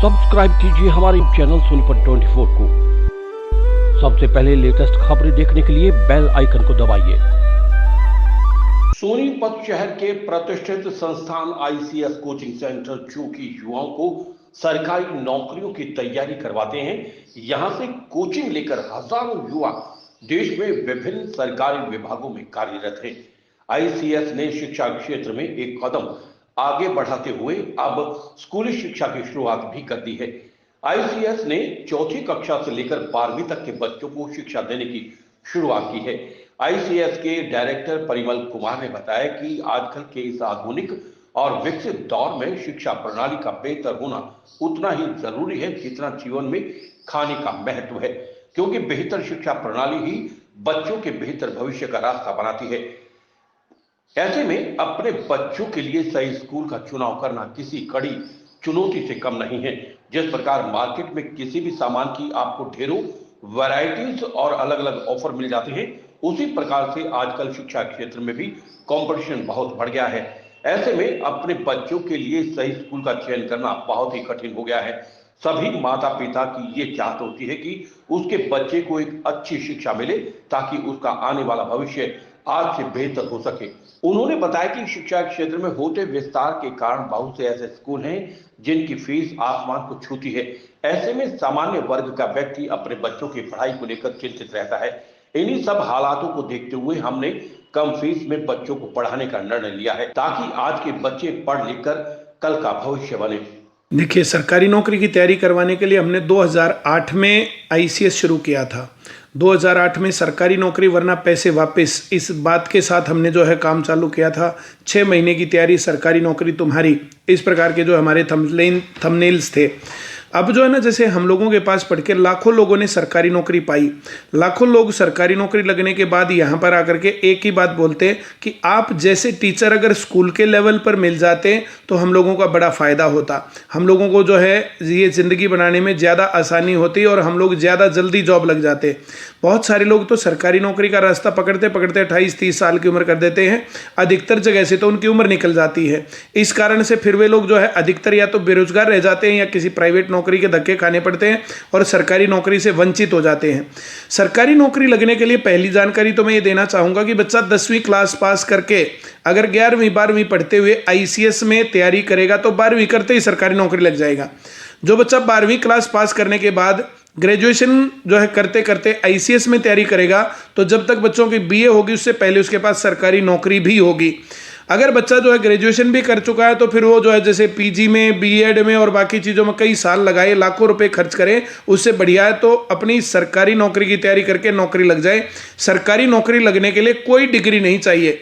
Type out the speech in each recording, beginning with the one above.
Subscribe कीजिए हमारे channel Sonipat 24 को। सबसे पहले लेटेस्ट खबरें देखने के लिए बेल आइकन को दबाइए। सोनीपत शहर के प्रतिष्ठित संस्थान आईसीएस कोचिंग सेंटर जो कि युवाओं को सरकारी नौकरियों की तैयारी करवाते हैं, यहां से कोचिंग लेकर हजारों युवा देश में विभिन्न सरकारी विभागों में कार्यरत हैं। आईसीएस ने शिक्षा क्षेत्र में एक कदम आगे बढ़ाते हुए अब स्कूली शिक्षा की शुरुआत भी कर दी है। आईसीएस ने चौथी कक्षा से लेकर 12वीं तक के बच्चों को शिक्षा देने की शुरुआत की है। आईसीएस के डायरेक्टर परिमल कुमार ने बताया कि आजकल के इस आधुनिक और विकसित दौर में शिक्षा प्रणाली का बेहतर होना उतना ही जरूरी है जितना जीवन में खाने का महत्व है, क्योंकि बेहतर शिक्षा प्रणाली ही बच्चों के बेहतर भविष्य का रास्ता बनाती है। ऐसे में अपने बच्चों के लिए सही स्कूल का चुनाव करना किसी कड़ी चुनौती से कम नहीं है। जिस प्रकार मार्केट में किसी भी सामान की आपको ढेरों वैरायटीज और अलग अलग ऑफर मिल जाते हैं, उसी प्रकार से आजकल शिक्षा क्षेत्र में भी कंपटीशन बहुत बढ़ गया है। ऐसे में अपने बच्चों के लिए सही स्कूल का चयन करना बहुत ही कठिन हो गया है। सभी माता पिता की ये चाहत होती है कि उसके बच्चे को एक अच्छी शिक्षा मिले ताकि उसका आने वाला भविष्य आज से बेहतर हो सके। उन्होंने बताया कि शिक्षा क्षेत्र में होते विस्तार के कारण बहुत से ऐसे स्कूल हैं जिनकी फीस आसमान को छूती है। ऐसे में सामान्य वर्ग का व्यक्ति अपने बच्चों की पढ़ाई को लेकर चिंतित रहता है। इन्हीं सब हालातों को देखते हुए हमने कम फीस में बच्चों को पढ़ाने का निर्णय लिया है ताकि आज के बच्चे पढ़ लिख कर कल का भविष्य बने। देखिए, सरकारी नौकरी की तैयारी करवाने के लिए हमने 2008 में आईसीएस शुरू किया था। 2008 में सरकारी नौकरी वरना पैसे वापस, इस बात के साथ हमने जो है काम चालू किया था। 6 महीने की तैयारी, सरकारी नौकरी तुम्हारी, इस प्रकार के जो हमारे थंबनेल्स थे। अब जो है ना, जैसे हम लोगों के पास पढ़ के लाखों लोगों ने सरकारी नौकरी पाई, लाखों लोग सरकारी नौकरी लगने के बाद यहाँ पर आकर के एक ही बात बोलते कि आप जैसे टीचर अगर स्कूल के लेवल पर मिल जाते तो हम लोगों का बड़ा फ़ायदा होता, हम लोगों को जो है ये ज़िंदगी बनाने में ज़्यादा आसानी होती और हम लोग ज़्यादा जल्दी जॉब लग जाते। बहुत सारे लोग तो सरकारी नौकरी का रास्ता पकड़ते पकड़ते 28-30 साल की उम्र कर देते हैं। अधिकतर जगह से तो उनकी उम्र निकल जाती है। इस कारण से फिर वे लोग जो है अधिकतर या तो बेरोजगार रह जाते हैं या किसी प्राइवेट नौकरी के धक्के खाने पड़ते हैं और सरकारी नौकरी से वंचित हो जाते हैं। सरकारी नौकरी लगने के लिए पहली जानकारी तो मैं ये देना चाहूँगा कि बच्चा 10वीं क्लास पास करके अगर 11वीं 12वीं पढ़ते हुए आईसीएस में तैयारी करेगा तो 12वीं करते ही सरकारी नौकरी लग जाएगा। जो बच्चा 12वीं क्लास पास करने के बाद ग्रेजुएशन जो है करते करते आईसीएस में तैयारी करेगा तो जब तक बच्चों की बीए होगी उससे पहले उसके पास सरकारी नौकरी भी होगी। अगर बच्चा जो है ग्रेजुएशन भी कर चुका है तो फिर वो जो है जैसे पीजी में, बीएड में और बाकी चीज़ों में कई साल लगाए, लाखों रुपए खर्च करे, उससे बढ़िया है तो अपनी सरकारी नौकरी की तैयारी करके नौकरी लग जाए। सरकारी नौकरी लगने के लिए कोई डिग्री नहीं चाहिए।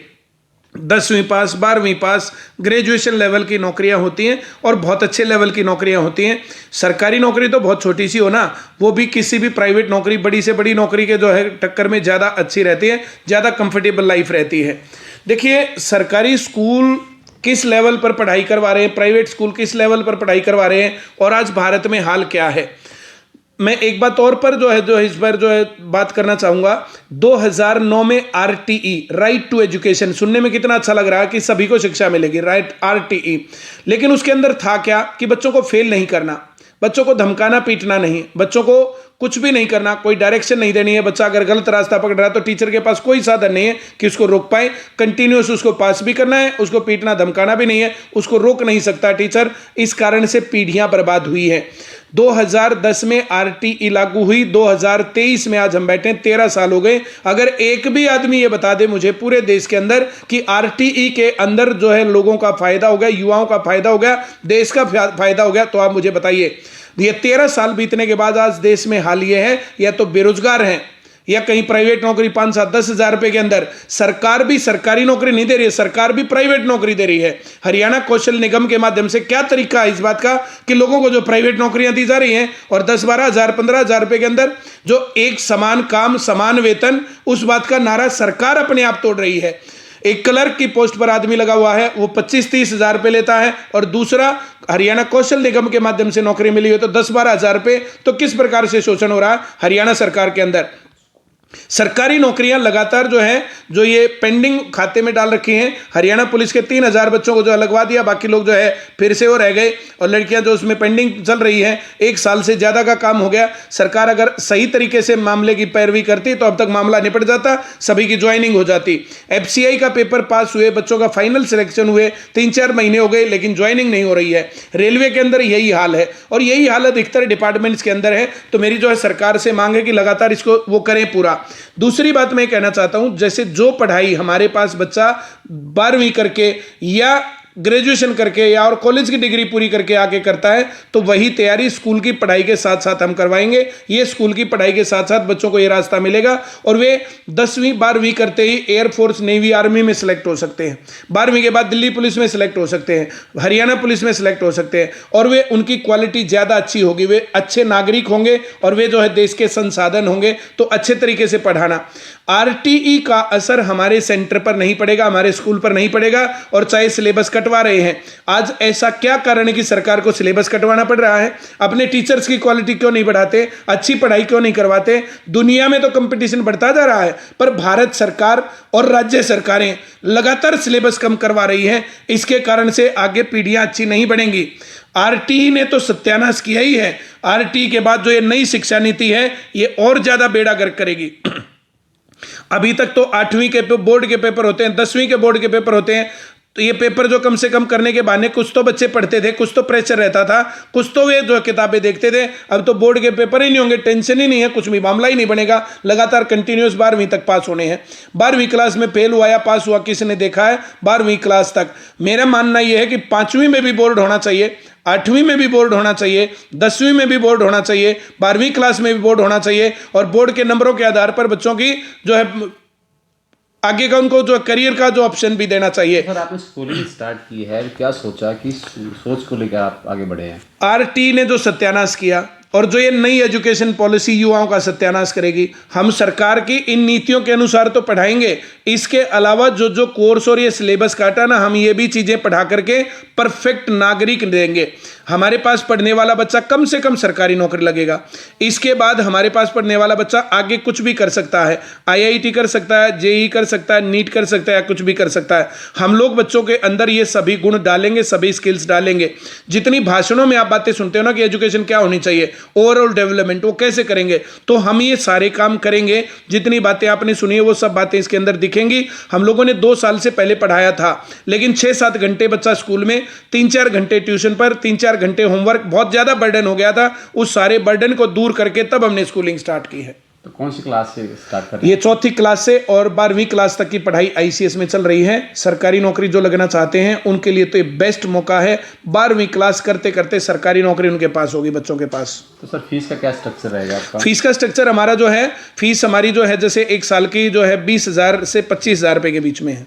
10वीं पास, 12वीं पास, ग्रेजुएशन लेवल की नौकरियां होती हैं और बहुत अच्छे लेवल की नौकरियां होती हैं। सरकारी नौकरी तो बहुत छोटी सी हो ना, वो भी किसी भी प्राइवेट नौकरी, बड़ी से बड़ी नौकरी के जो है टक्कर में ज़्यादा अच्छी रहती है, ज़्यादा कंफर्टेबल लाइफ रहती है। देखिए, सरकारी स्कूल किस लेवल पर पढ़ाई करवा रहे हैं, प्राइवेट स्कूल किस लेवल पर पढ़ाई करवा रहे हैं और आज भारत में हाल क्या है। मैं एक बात और पर जो है इस बार जो है बात करना चाहूँगा। 2009 में आरटीई, राइट टू एजुकेशन, सुनने में कितना अच्छा लग रहा है कि सभी को शिक्षा मिलेगी, राइट, आरटीई। लेकिन उसके अंदर था क्या कि बच्चों को फेल नहीं करना, बच्चों को धमकाना पीटना नहीं, बच्चों को कुछ भी नहीं करना, कोई डायरेक्शन नहीं देनी है। बच्चा अगर गलत रास्ता पकड़ रहा है तो टीचर के पास कोई साधन नहीं है कि उसको रोक पाए। कंटिन्यूस उसको पास भी करना है, उसको पीटना धमकाना भी नहीं है, उसको रोक नहीं सकता टीचर। इस कारण से पीढ़ियां बर्बाद हुई हैं। 2010 में आरटीई लागू हुई, 2023 में आज हम बैठे, 13 साल हो गए। अगर एक भी आदमी ये बता दे मुझे पूरे देश के अंदर कि आरटीई के अंदर जो है लोगों का फायदा हो गया, युवाओं का फायदा हो गया, देश का फायदा हो गया, तो आप मुझे बताइए। ये 13 साल बीतने के बाद आज देश में हाल ये है, या तो बेरोजगार हैं या कहीं प्राइवेट नौकरी 5-7-10 हज़ार रुपए के अंदर, सरकार भी सरकारी नौकरी नहीं दे रही है, सरकार भी प्राइवेट नौकरी दे रही है। हरियाणा कौशल निगम के माध्यम से क्या तरीका है इस बात का कि लोगों को जो प्राइवेट नौकरियां दी जा रही हैं और 10-12 हज़ार 15 हज़ार रुपए के अंदर जो एक समान काम समान वेतन, उस बात का नारा सरकार अपने आप तोड़ रही है। एक क्लर्क की पोस्ट पर आदमी लगा हुआ है, वो 25-30 हज़ार रुपये लेता है और दूसरा हरियाणा कौशल निगम के माध्यम से नौकरी मिली है तो 10-12 हज़ार रुपये। तो किस प्रकार से शोषण हो रहा है हरियाणा सरकार के अंदर। सरकारी नौकरियां लगातार जो है जो ये पेंडिंग खाते में डाल रखी हैं। हरियाणा पुलिस के 3000 बच्चों को जो लगवा दिया, बाकी लोग जो है फिर से वो रह गए और लड़कियां जो उसमें पेंडिंग चल रही हैं, 1 साल से ज़्यादा का काम हो गया। सरकार अगर सही तरीके से मामले की पैरवी करती तो अब तक मामला निपट जाता, सभी की ज्वाइनिंग हो जाती। FCI का पेपर पास हुए, बच्चों का फाइनल सिलेक्शन हुए 3-4 महीने हो गए, लेकिन ज्वाइनिंग नहीं हो रही है। रेलवे के अंदर यही हाल है और यही हाल अधिकतर डिपार्टमेंट्स के अंदर है। तो मेरी जो है सरकार से मांग है कि लगातार इसको वो करें पूरा। दूसरी बात मैं कहना चाहता हूं, जैसे जो पढ़ाई हमारे पास बच्चा 12वीं करके या ग्रेजुएशन करके या और कॉलेज की डिग्री पूरी करके आके करता है, तो वही तैयारी स्कूल की पढ़ाई के साथ साथ हम करवाएंगे। ये स्कूल की पढ़ाई के साथ साथ बच्चों को ये रास्ता मिलेगा और वे 10वीं 12वीं करते ही एयरफोर्स, नेवी, आर्मी में सिलेक्ट हो सकते हैं। 12वीं के बाद दिल्ली पुलिस में सिलेक्ट हो सकते हैं, हरियाणा पुलिस में सिलेक्ट हो सकते हैं और वे उनकी क्वालिटी ज़्यादा अच्छी होगी, वे अच्छे नागरिक होंगे और वे जो है देश के संसाधन होंगे। तो अच्छे तरीके से पढ़ाना। RTE का असर हमारे सेंटर पर नहीं पड़ेगा, हमारे स्कूल पर नहीं पड़ेगा। और चाहे सिलेबस कटवा रहे हैं, आज ऐसा क्या कारण है कि सरकार को सिलेबस कटवाना पड़ रहा है? अपने टीचर्स की क्वालिटी क्यों नहीं बढ़ाते? अच्छी पढ़ाई क्यों नहीं करवाते? दुनिया में तो कंपटीशन बढ़ता जा रहा है, पर भारत सरकार और राज्य सरकारें लगातार सिलेबस कम करवा रही हैं। इसके कारण से आगे पीढ़ियां अच्छी नहीं बढ़ेंगी। RTE ने तो सत्यानाश किया ही है। RTE के बाद जो ये नई शिक्षा नीति है, ये और ज्यादा बेड़ा गर्क करेगी। अभी तक तो 8वीं के बोर्ड के पेपर होते हैं, 10वीं के बोर्ड के पेपर होते हैं, तो ये पेपर जो कम से कम करने के बहाने कुछ तो बच्चे पढ़ते थे, कुछ तो प्रेशर रहता था, कुछ तो वे जो किताबें देखते थे। अब तो बोर्ड के पेपर ही नहीं होंगे, टेंशन ही नहीं है, कुछ भी मामला ही नहीं बनेगा। लगातार कंटिन्यूस 12वीं तक पास होने हैं। 12वीं क्लास में फेल हुआ या पास हुआ किसी ने देखा है? 12वीं क्लास तक। मेरा मानना यह है कि 5वीं में भी बोर्ड होना चाहिए, 8वीं में भी बोर्ड होना चाहिए, 10वीं में भी बोर्ड होना चाहिए, 12वीं क्लास में भी बोर्ड होना चाहिए। और बोर्ड के नंबरों के आधार पर बच्चों की जो है आगे का उनको जो करियर का जो ऑप्शन भी देना चाहिए। सर, आपने स्कूलिंग स्टार्ट की है, क्या सोचा कि सोच को लेकर आप आगे बढ़े हैं? RTE ने जो सत्यानाश किया और जो ये नई एजुकेशन पॉलिसी युवाओं का सत्यानाश करेगी, हम सरकार की इन नीतियों के अनुसार तो पढ़ाएंगे, इसके अलावा जो जो कोर्स और ये सिलेबस काटा ना, हम ये भी चीज़ें पढ़ा करके परफेक्ट नागरिक देंगे। हमारे पास पढ़ने वाला बच्चा कम से कम सरकारी नौकरी लगेगा। इसके बाद हमारे पास पढ़ने वाला बच्चा आगे कुछ भी कर सकता है, IIT कर सकता है, JEE कर सकता है, नीट कर सकता है या कुछ भी कर सकता है। हम लोग बच्चों के अंदर ये सभी गुण डालेंगे, सभी स्किल्स डालेंगे। जितनी भाषणों में आप बातें सुनते हो ना कि एजुकेशन क्या होनी चाहिए, ओवरऑल डेवलपमेंट, वो कैसे करेंगे, तो हम ये सारे काम करेंगे। जितनी बातें आपने सुनी है वो सब बातें इसके अंदर दिखेंगी। हम लोगों ने 2 साल से पहले पढ़ाया था, लेकिन 6-7 घंटे बच्चा स्कूल में, 3-4 घंटे ट्यूशन पर, 3-4 घंटे होमवर्क, बहुत ज़्यादा बर्डन हो गया था। उस सारे बर्डन को दूर करके तब हमने स्कूलिंग स्टार्ट की है। तो कौन सी क्लास से स्टार्ट कर रहे हैं? ये 4थी क्लास से और 12वीं क्लास तक की पढ़ाई ICS में चल रही है। सरकारी नौकरी जो लगना चाहते हैं उनके लिए तो ये बेस्ट मौका है। 12वीं क्लास करते करते सरकारी नौकरी उनके पास होगी, बच्चों के पास। तो सर, फीस का क्या स्ट्रक्चर रहेगा आपका? फीस का स्ट्रक्चर हमारा जो है, फीस हमारी जो है जैसे 1 साल की जो है 20,000 से 25,000 रुपये के बीच में है।